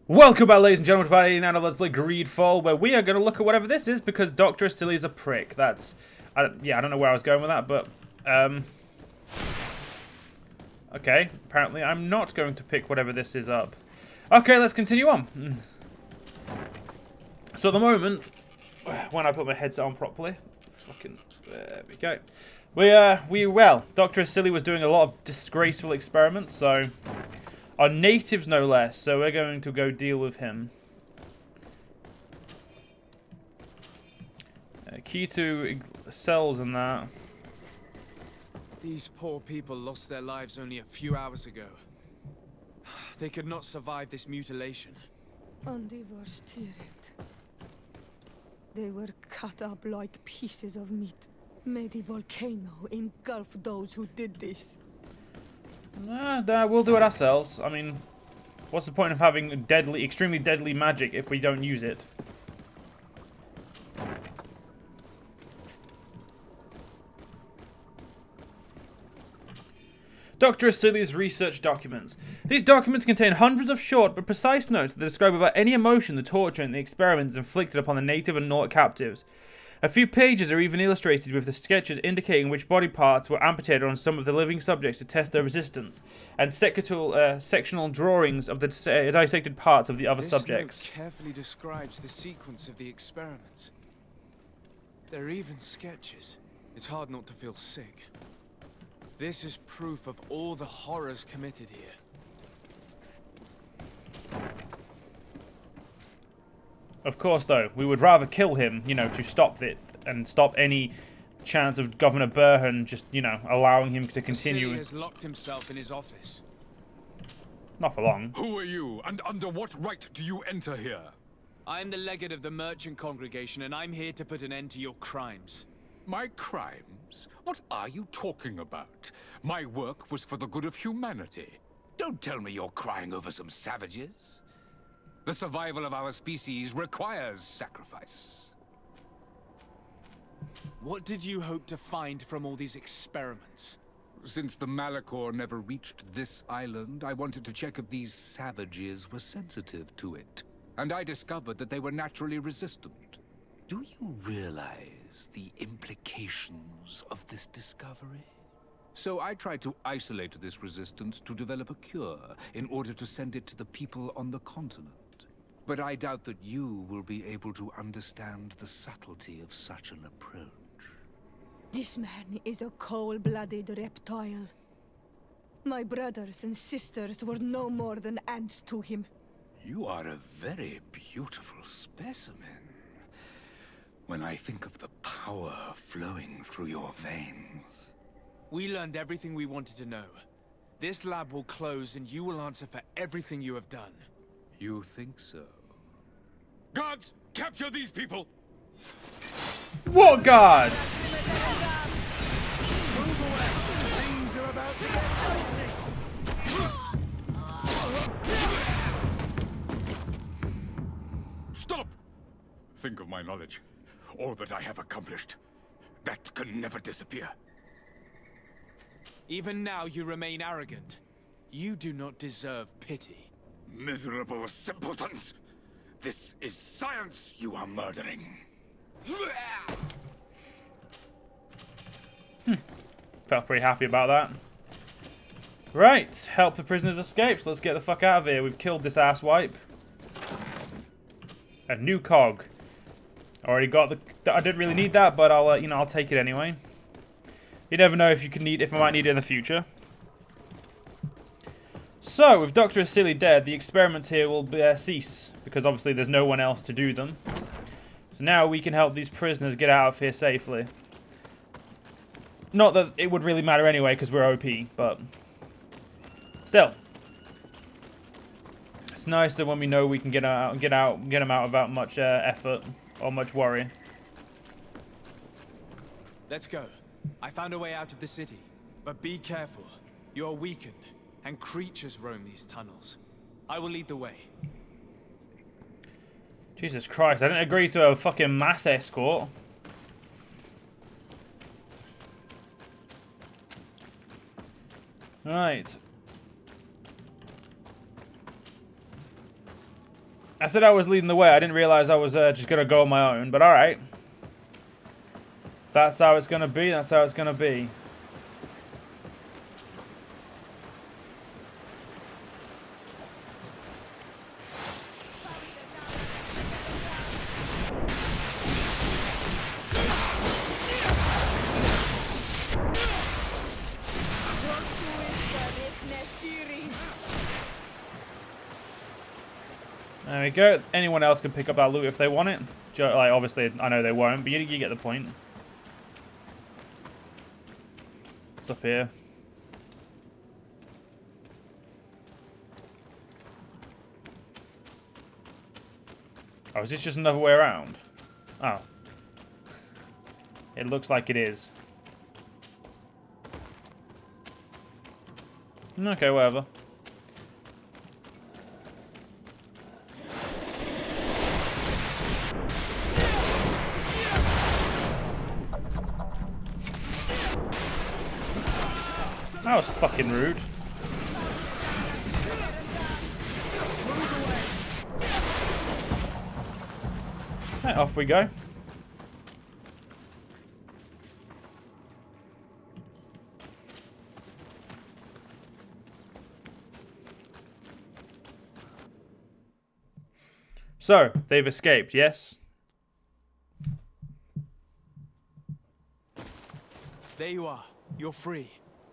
Welcome back, ladies and gentlemen, to part 89 of Let's Play GreedFall, where we are going to look at whatever this is, because Dr. Silly is a prick. That's... yeah, I don't know where I was going with that, but... okay, apparently I'm not going to pick whatever this is up. Okay, let's continue on. So at the moment, when I put my headset on properly... there we go. Well, Dr. Silly was doing a lot of disgraceful experiments, so... Our natives, no less, so we're going to go deal with him. Key to cells and that. These poor people lost their lives only a few hours ago. They could not survive this mutilation. And they were steered. They were cut up like pieces of meat. May the volcano engulf those who did this. Nah, we'll do it ourselves. I mean, what's the point of having extremely deadly magic if we don't use it? Dr. Silly's research documents. These documents contain hundreds of short but precise notes that describe about any emotion the torture and the experiments inflicted upon the native and Naut captives. A few pages are even illustrated with the sketches indicating which body parts were amputated on some of the living subjects to test their resistance, and sectional drawings of the dissected parts of the other subjects. This note carefully describes the sequence of the experiments. There are even sketches. It's hard not to feel sick. This is proof of all the horrors committed here. Of course, though, we would rather kill him, you know, to stop it and stop any chance of Governor Burhan just, you know, allowing him to continue. Silly has locked himself in his office. Not for long. Who are you, and under what right do you enter here? I am the legate of the merchant congregation, and I'm here to put an end to your crimes. My crimes? What are you talking about? My work was for the good of humanity. Don't tell me you're crying over some savages. The survival of our species requires sacrifice. What did you hope to find from all these experiments? Since the Malachor never reached this island, I wanted to check if these savages were sensitive to it. And I discovered that they were naturally resistant. Do you realize the implications of this discovery? So I tried to isolate this resistance to develop a cure in order to send it to the people on the continent. But I doubt that you will be able to understand the subtlety of such an approach. This man is a cold-blooded reptile. My brothers and sisters were no more than ants to him. You are a very beautiful specimen. When I think of the power flowing through your veins. We learned everything we wanted to know. This lab will close and you will answer for everything you have done. You think so? Guards, capture these people! What guards? Things are about to get dicey. Stop! Think of my knowledge. All that I have accomplished. That can never disappear. Even now you remain arrogant. You do not deserve pity. Miserable simpletons! This is science you are murdering. Felt pretty happy about that. Right, help the prisoners escape, so let's get the fuck out of here. We've killed this asswipe. A new cog. Already got the... I didn't really need that, but I'll, you know, I'll take it anyway. You never know if I might need it in the future. So, with Dr. Silly dead, the experiments here will cease, because obviously there's no one else to do them. So now we can help these prisoners get out of here safely. Not that it would really matter anyway, because we're OP, but... Still. It's nicer when we know we can get them out without much effort or much worry. Let's go. I found a way out of the city. But be careful. You are weakened, and creatures roam these tunnels. I will lead the way. Jesus Christ, I didn't agree to a fucking mass escort. Right. I said I was leading the way. I didn't realize I was just going to go on my own, but alright. That's how it's going to be. That's how it's going to be. There we go. Anyone else can pick up that loot if they want it. Like, obviously, I know they won't, but you get the point. What's up here? Oh, is this just another way around? Oh. It looks like it is. Okay, whatever. That was fucking rude. Right, off we go. So, they've escaped, yes? There you are. You're free.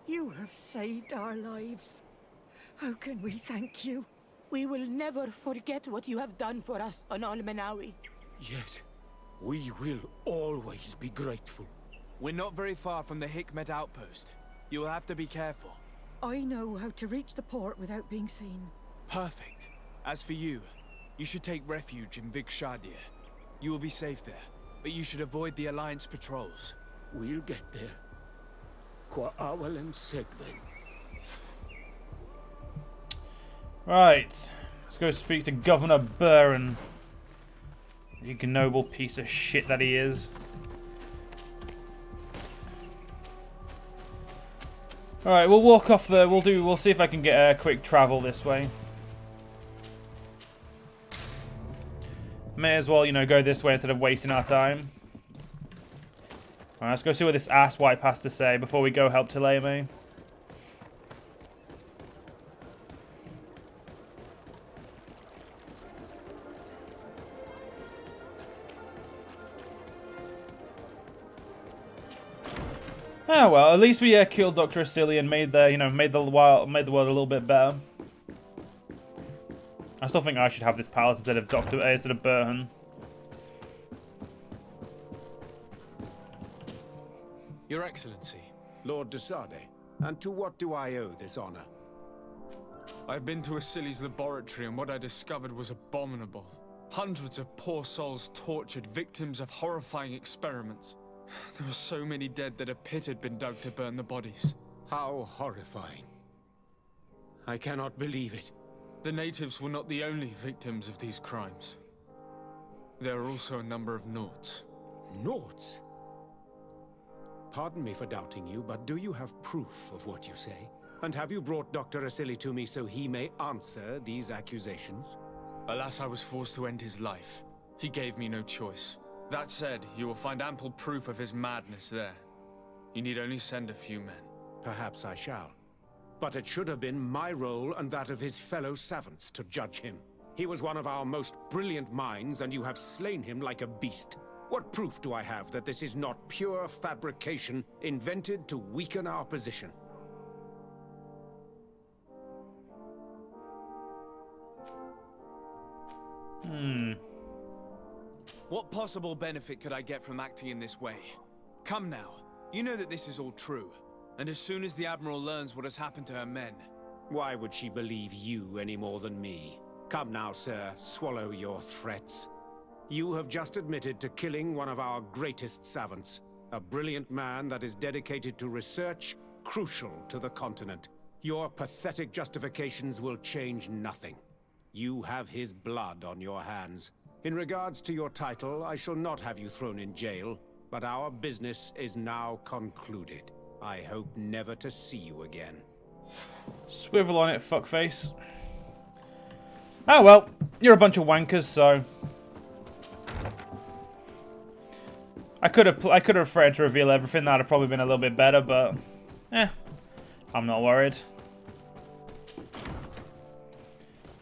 You have saved our lives. How can we thank you? We will never forget what you have done for us on Almenawi. Yes, we will always be grateful. We're not very far from the Hikmet outpost. You will have to be careful. I know how to reach the port without being seen. Perfect. As for you, you should take refuge in Vikshadir. You will be safe there, but you should avoid the Alliance patrols. We'll get there. Qua awal and Segven. Right. Let's go speak to Governor Burren. You ignoble piece of shit that he is. Alright, we'll walk off the... We'll see if I can get a quick travel this way. May as well, you know, go this way instead of wasting our time. Alright, let's go see what this asswipe has to say before we go help Tileme. Oh well, at least we killed Dr. Asili and made the, you know, made the world a little bit better. I still think I should have this palace instead of Burhan. Your Excellency. Lord de Sade, and to what do I owe this honor? I've been to Asili's laboratory and what I discovered was abominable. Hundreds of poor souls tortured, victims of horrifying experiments. There were so many dead that a pit had been dug to burn the bodies. How horrifying. I cannot believe it. The natives were not the only victims of these crimes. There are also a number of Nauts. Nauts? Pardon me for doubting you, but do you have proof of what you say? And have you brought Dr. Asili to me so he may answer these accusations? Alas, I was forced to end his life. He gave me no choice. That said, you will find ample proof of his madness there. You need only send a few men. Perhaps I shall. But it should have been my role and that of his fellow savants to judge him. He was one of our most brilliant minds, and you have slain him like a beast. What proof do I have that this is not pure fabrication invented to weaken our position? What possible benefit could I get from acting in this way? Come now. You know that this is all true. And as soon as the Admiral learns what has happened to her men... Why would she believe you any more than me? Come now, sir, swallow your threats. You have just admitted to killing one of our greatest savants, a brilliant man that is dedicated to research crucial to the continent. Your pathetic justifications will change nothing. You have his blood on your hands. In regards to your title, I shall not have you thrown in jail, but our business is now concluded. I hope never to see you again. Swivel on it, fuckface. Oh well, you're a bunch of wankers, so I could have afraid to reveal everything. That'd have probably been a little bit better, but I'm not worried.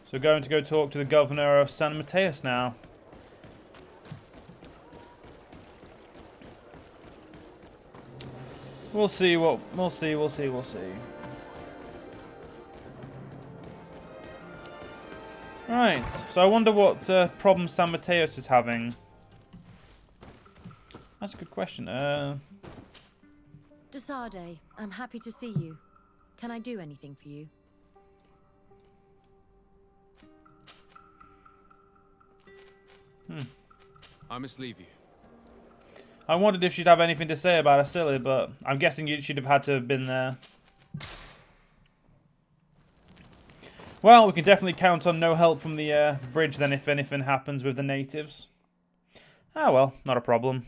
So we're going to go talk to the governor of San Mateus now. We'll see. We'll see. Right, so I wonder what problem San Mateus is having. That's a good question. Desade, I'm happy to see you. Can I do anything for you? I must leave you. I wondered if she'd have anything to say about Asili, but I'm guessing she'd have had to have been there. Well, we can definitely count on no help from the bridge then if anything happens with the natives. Ah well, not a problem.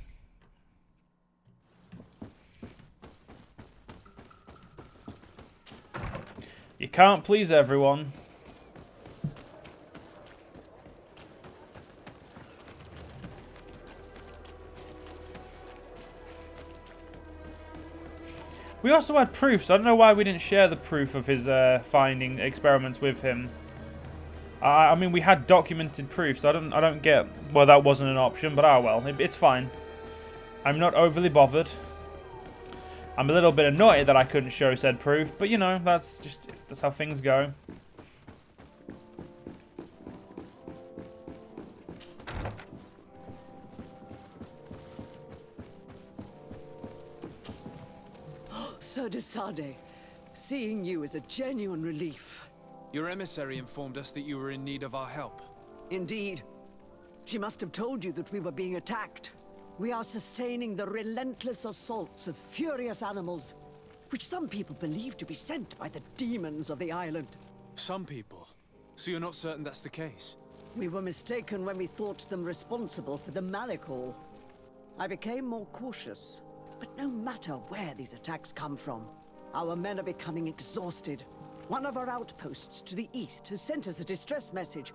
You can't please everyone. We also had proof, so I don't know why we didn't share the proof of his finding experiments with him. I mean, we had documented proof, so I don't get. Well, that wasn't an option, but well, it's fine. I'm not overly bothered. I'm a little bit annoyed that I couldn't show said proof, but you know, that's how things go. Sir Desade, seeing you is a genuine relief. Your emissary informed us that you were in need of our help. Indeed. She must have told you that we were being attacked. We are sustaining the relentless assaults of furious animals, which some people believe to be sent by the demons of the island. Some people? So you're not certain that's the case? We were mistaken when we thought them responsible for the Malachor. I became more cautious. But no matter where these attacks come from, our men are becoming exhausted. One of our outposts to the east has sent us a distress message.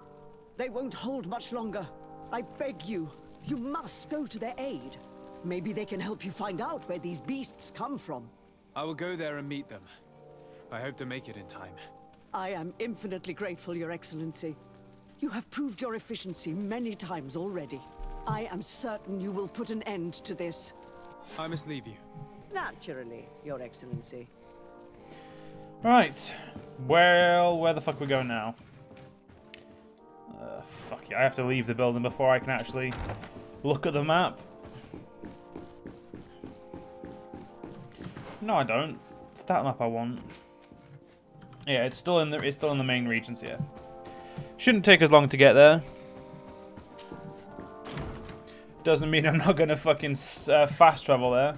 They won't hold much longer. I beg you, you must go to their aid. Maybe they can help you find out where these beasts come from. I will go there and meet them. I hope to make it in time. I am infinitely grateful, Your Excellency. You have proved your efficiency many times already. I am certain you will put an end to this. I must leave you. Naturally, Your Excellency. Right. Well, where the fuck are we going now? Fuck yeah, I have to leave the building before I can actually look at the map. No, I don't. It's that map I want. Yeah, it's still in the main regions here. Shouldn't take as long to get there. Doesn't mean I'm not gonna fucking fast travel there.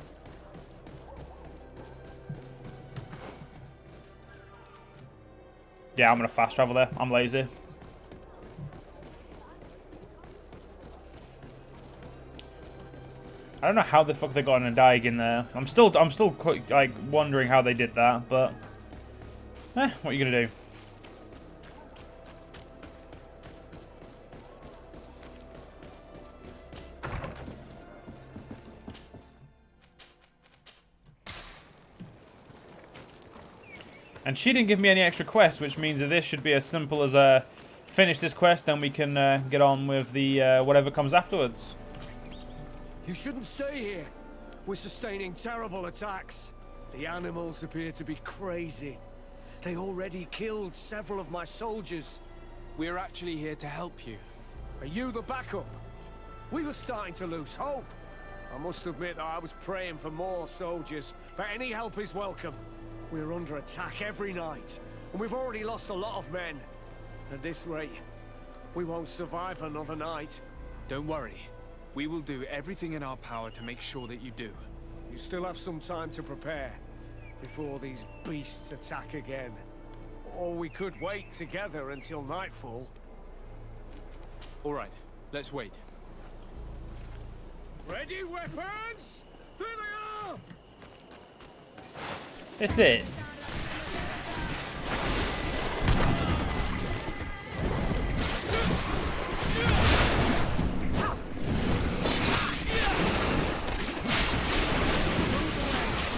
Yeah, I'm gonna fast travel there. I'm lazy. I don't know how the fuck they got an Undying in there. I'm still quite, like, wondering how they did that, but what are you gonna do? And she didn't give me any extra quests, which means that this should be as simple as finish this quest, then we can get on with the whatever comes afterwards. You shouldn't stay here. We're sustaining terrible attacks. The animals appear to be crazy. They already killed several of my soldiers. We're actually here to help you. Are you the backup? We were starting to lose hope. I must admit that I was praying for more soldiers, but any help is welcome. We're under attack every night, and we've already lost a lot of men. At this rate, we won't survive another night. Don't worry. We will do everything in our power to make sure that you do. You still have some time to prepare, before these beasts attack again. Or we could wait together until nightfall. All right, let's wait. Ready, weapons? There they are! That's it.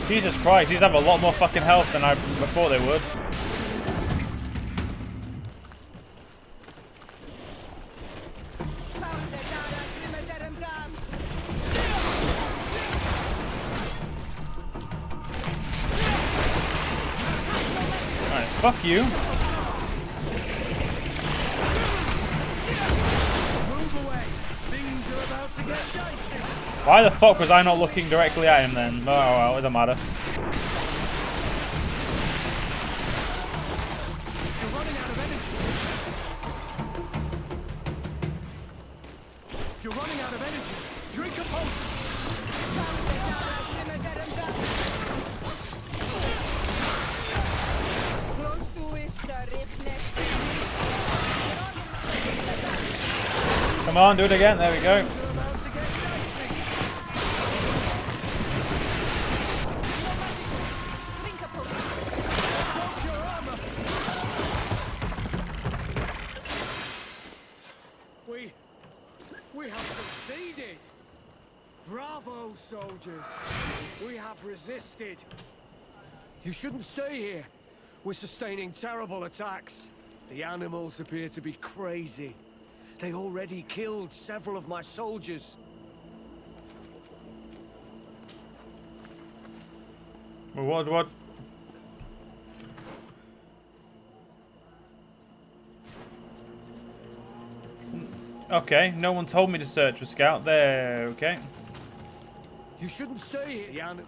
Jesus Christ, these have a lot more fucking health than I thought they would. Alright, fuck you. Why the fuck was I not looking directly at him then? Oh well, it doesn't matter. You're running out of energy. You're running out of energy. Drink a potion. Come on, do it again. There we go. We have succeeded. Bravo, soldiers. We have resisted. You shouldn't stay here. We're sustaining terrible attacks. The animals appear to be crazy. They already killed several of my soldiers. What? Okay, no one told me to search for Scout. There, okay. You shouldn't stay here, Jan.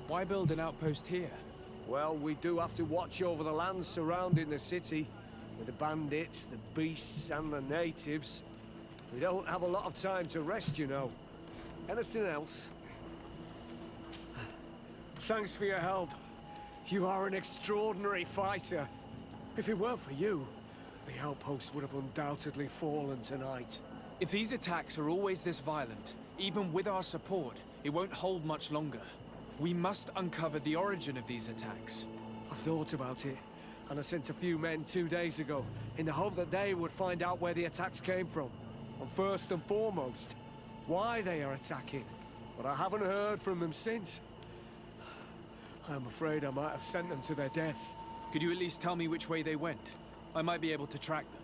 Why build an outpost here? Well, we do have to watch over the lands surrounding the city. With the bandits, the beasts, and the natives. We don't have a lot of time to rest, you know. Anything else? Thanks for your help. You are an extraordinary fighter. If it weren't for you, the outpost would have undoubtedly fallen tonight. If these attacks are always this violent, even with our support, it won't hold much longer. We must uncover the origin of these attacks. I've thought about it, and I sent a few men 2 days ago, in the hope that they would find out where the attacks came from. And first and foremost, why they are attacking. But I haven't heard from them since. I'm afraid I might have sent them to their death. Could you at least tell me which way they went? I might be able to track them.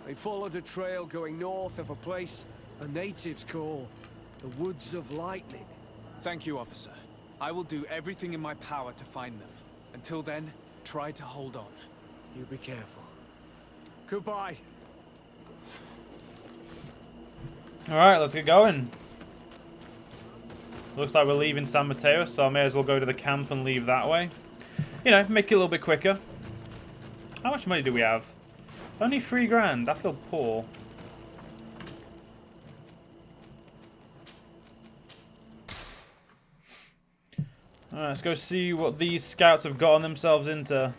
They followed a trail going north of a place the natives call the Woods of Lightning. Thank you, officer. I will do everything in my power to find them. Until then, try to hold on. You be careful. Goodbye. Alright, let's get going. Looks like we're leaving San Mateo, so I may as well go to the camp and leave that way. You know, make it a little bit quicker. How much money do we have? Only 3 grand. I feel poor. Alright, let's go see what these scouts have gotten themselves into.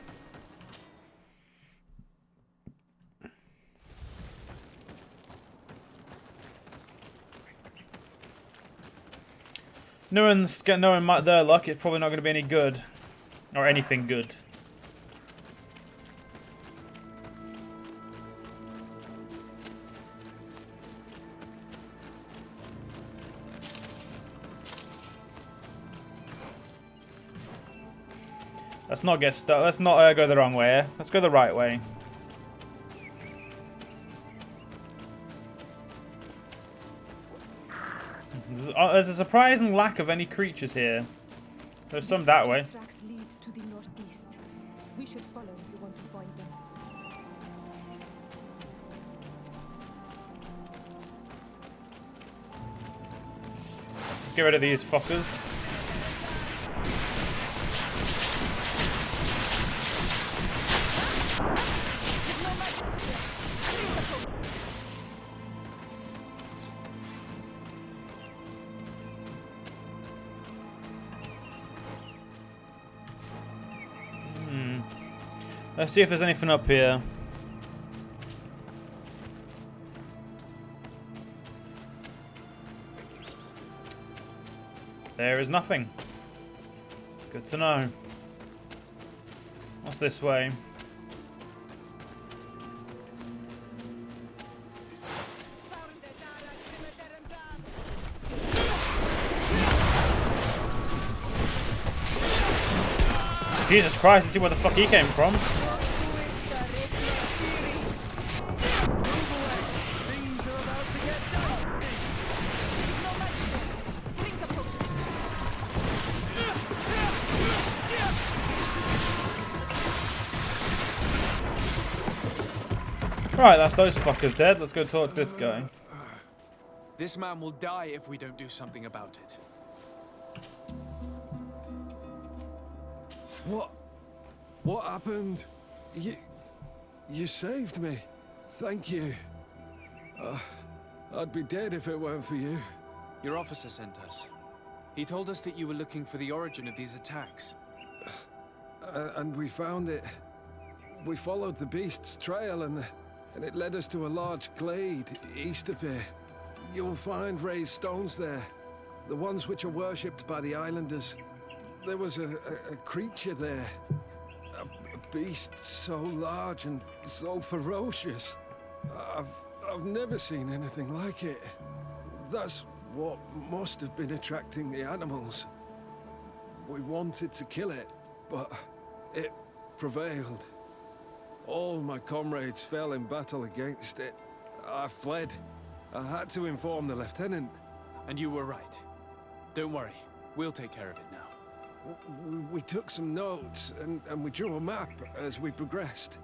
Knowing their luck, it's probably not going to be any good. Or anything good. Let's not get stuck. Let's not go the wrong way. Let's go the right way. There's a surprising lack of any creatures here. There's some that way. Tracks lead to the northeast. We should follow if we want to find them. Get rid of these fuckers. Let's see if there's anything up here. There is nothing. Good to know. What's this way? Jesus Christ, let's see where the fuck he came from. Right, that's those fuckers dead. Let's go talk to this guy. This man will die if we don't do something about it. What happened? You saved me. Thank you. I'd be dead if it weren't for you. Your officer sent us. He told us that you were looking for the origin of these attacks. And we found it. We followed the beast's trail and it led us to a large glade east of here. You'll find raised stones there. The ones which are worshipped by the islanders. There was a creature there. A beast so large and so ferocious. I've never seen anything like it. That's what must have been attracting the animals. We wanted to kill it, but it prevailed. All my comrades fell in battle against it. I fled. I had to inform the lieutenant. And you were right. Don't worry, we'll take care of it now. We took some notes and we drew a map as we progressed.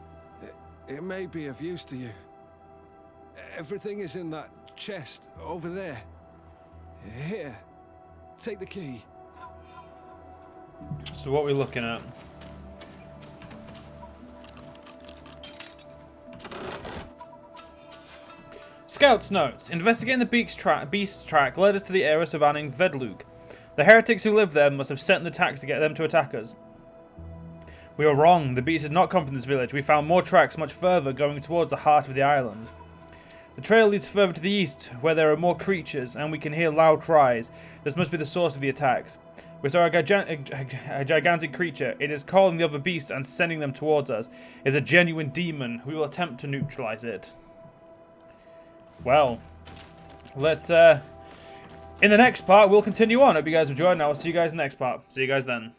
It may be of use to you. Everything is in that chest over there. Here, take the key. So what are we looking at? Scout's notes. Investigating the beast's track led us to the area surrounding Vedlug. The heretics who lived there must have sent the attacks to get them to attack us. We were wrong. The beast had not come from this village. We found more tracks much further going towards the heart of the island. The trail leads further to the east, where there are more creatures, and we can hear loud cries. This must be the source of the attacks. We saw a gigantic creature. It is calling the other beasts and sending them towards us. It is a genuine demon. We will attempt to neutralize it. Well, let's, in the next part, we'll continue on. Hope you guys enjoyed, and I will see you guys in the next part. See you guys then.